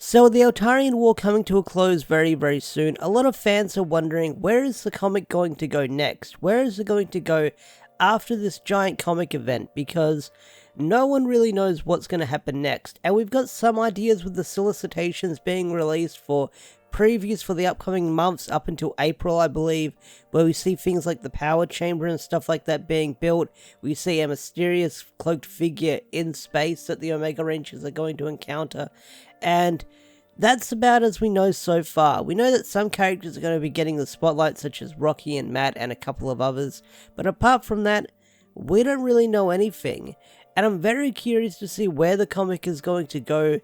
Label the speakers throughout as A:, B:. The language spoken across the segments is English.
A: So with the Eltarian War coming to a close very, very soon, a lot of fans are wondering, where is the comic going to go next? Where is it going to go after this giant comic event? Because no one really knows what's going to happen next. And we've got some ideas with the solicitations being released for previews for the upcoming months up until April, I believe, where we see things like the power chamber and stuff like that being built. We see a mysterious cloaked figure in space that the Omega Rangers are going to encounter. And that's about as we know so far. We know that some characters are going to be getting the spotlight, such as Rocky and Matt and a couple of others. But apart from that, we don't really know anything. And I'm very curious to see where the comic is going to go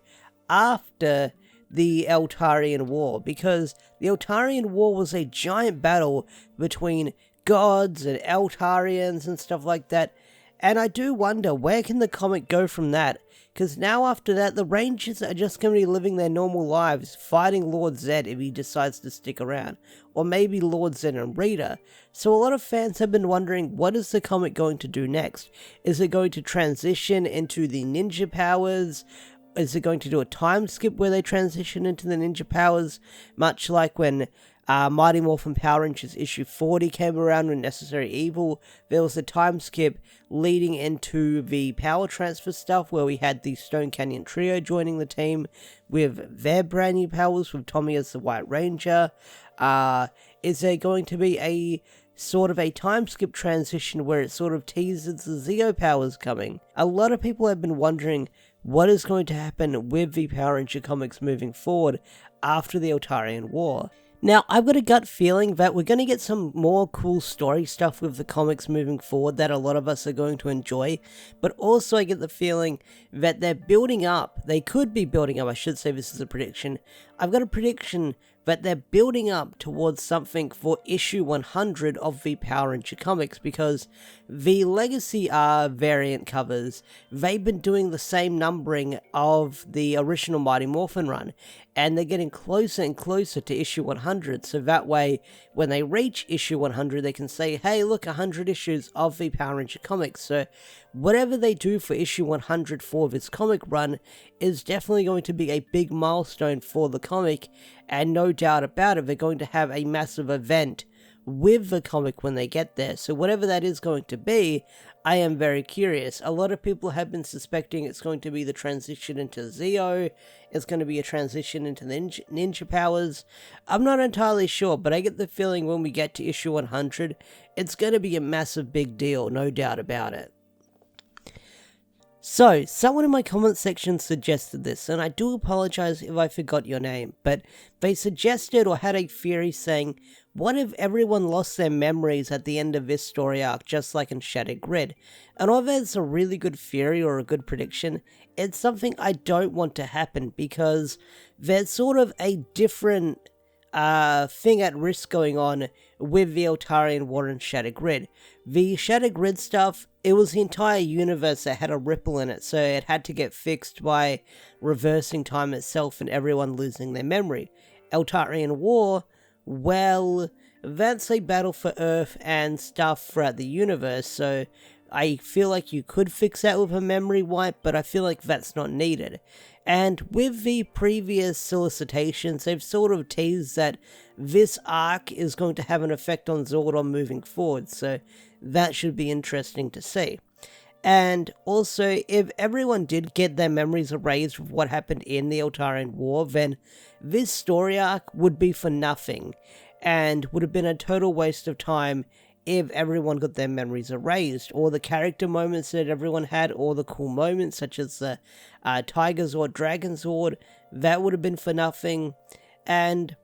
A: after the Eltarian War, because the Eltarian War was a giant battle between gods and Eltarians and stuff like that, and I do wonder, where can the comic go from that? Because now after that, the Rangers are just going to be living their normal lives, fighting Lord Zed if he decides to stick around, or maybe Lord Zed and Rita. So a lot of fans have been wondering, what is the comic going to do next? Is it going to transition into the ninja powers? Is it going to do a time skip where they transition into the ninja powers, much like when Mighty Morphin Power Rangers issue 40 came around with Necessary Evil? There was a time skip leading into the power transfer stuff where we had the Stone Canyon Trio joining the team with their brand new powers, with Tommy as the White Ranger. Is there going to be a sort of a time skip transition where it sort of teases the Zeo Powers coming? A lot of people have been wondering what is going to happen with the Power Ranger comics moving forward after the Eltarian War. Now, I've got a gut feeling that we're going to get some more cool story stuff with the comics moving forward that a lot of us are going to enjoy, but also I get the feeling that they're building up, they could be building up, I should say this is a prediction, I've got a prediction that they're building up towards something for issue 100 of the Power Ranger comics, because the Legacy variant covers, they've been doing the same numbering of the original Mighty Morphin run, and they're getting closer and closer to issue 100, so that way, when they reach issue 100, they can say, hey, look, 100 issues of the Power Ranger comics. So whatever they do for issue 100 for this comic run is definitely going to be a big milestone for the comic, and no doubt about it, they're going to have a massive event with the comic when they get there. So whatever that is going to be, I am very curious. A lot of people have been suspecting it's going to be the transition into Zeo, it's going to be a transition into the ninja powers. I'm not entirely sure, but I get the feeling when we get to issue 100, it's going to be a massive big deal, no doubt about it. So, someone in my comment section suggested this, and I do apologize if I forgot your name, but they suggested or had a theory saying, what if everyone lost their memories at the end of this story arc, just like in Shattered Grid? And although it's a really good theory or a good prediction, it's something I don't want to happen, because there's sort of a different thing at risk going on with the Eltarian War and Shattered Grid. The Shattered Grid stuff, it was the entire universe that had a ripple in it, so it had to get fixed by reversing time itself and everyone losing their memory. Eltarian War, well, that's a battle for Earth and stuff throughout the universe, so I feel like you could fix that with a memory wipe, but I feel like that's not needed. And with the previous solicitations, they've sort of teased that this arc is going to have an effect on Zordon moving forward, so that should be interesting to see. And also, if everyone did get their memories erased with what happened in the Eltarian War, then this story arc would be for nothing, and would have been a total waste of time if everyone got their memories erased, or the character moments that everyone had, or the cool moments such as the Tiger Zord, Dragon Zord, that would have been for nothing, and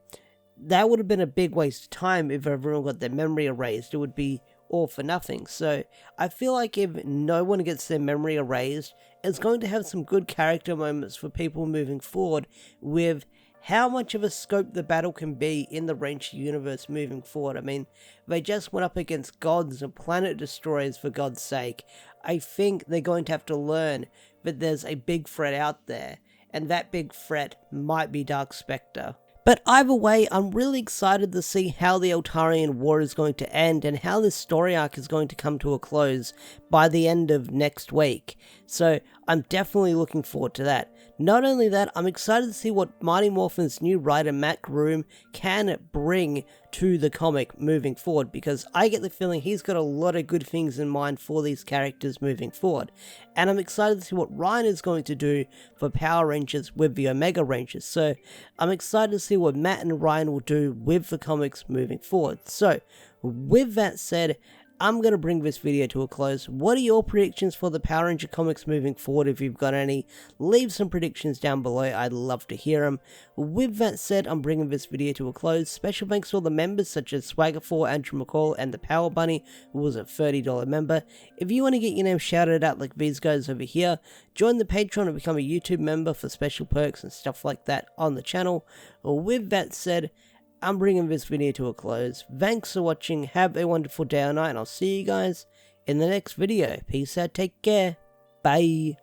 A: that would have been a big waste of time if everyone got their memory erased. It would be all for nothing. So I feel like if no one gets their memory erased, it's going to have some good character moments for people moving forward with how much of a scope the battle can be in the Ranger universe moving forward. I mean, they just went up against gods and planet destroyers, for God's sake. I think they're going to have to learn that there's a big threat out there, and that big threat might be Dark Spectre. But either way, I'm really excited to see how the Eltarian War is going to end and how this story arc is going to come to a close by the end of next week. So I'm definitely looking forward to that. Not only that, I'm excited to see what Mighty Morphin's new writer Matt Groom can bring to the comic moving forward, because I get the feeling he's got a lot of good things in mind for these characters moving forward. And I'm excited to see what Ryan is going to do for Power Rangers with the Omega Rangers. So I'm excited to see what Matt and Ryan will do with the comics moving forward. So with that said, I'm going to bring this video to a close. What are your predictions for the Power Ranger comics moving forward? If you've got any, leave some predictions down below. I'd love to hear them. With that said, I'm bringing this video to a close. Special thanks to all the members such as Swagger4, Andrew McCall, and the Power Bunny, who was a $30 member. If you want to get your name shouted out like these guys over here, join the Patreon and become a YouTube member for special perks and stuff like that on the channel. With that said, I'm bringing this video to a close. Thanks for watching, have a wonderful day or night, and I'll see you guys in the next video. Peace out, take care, bye.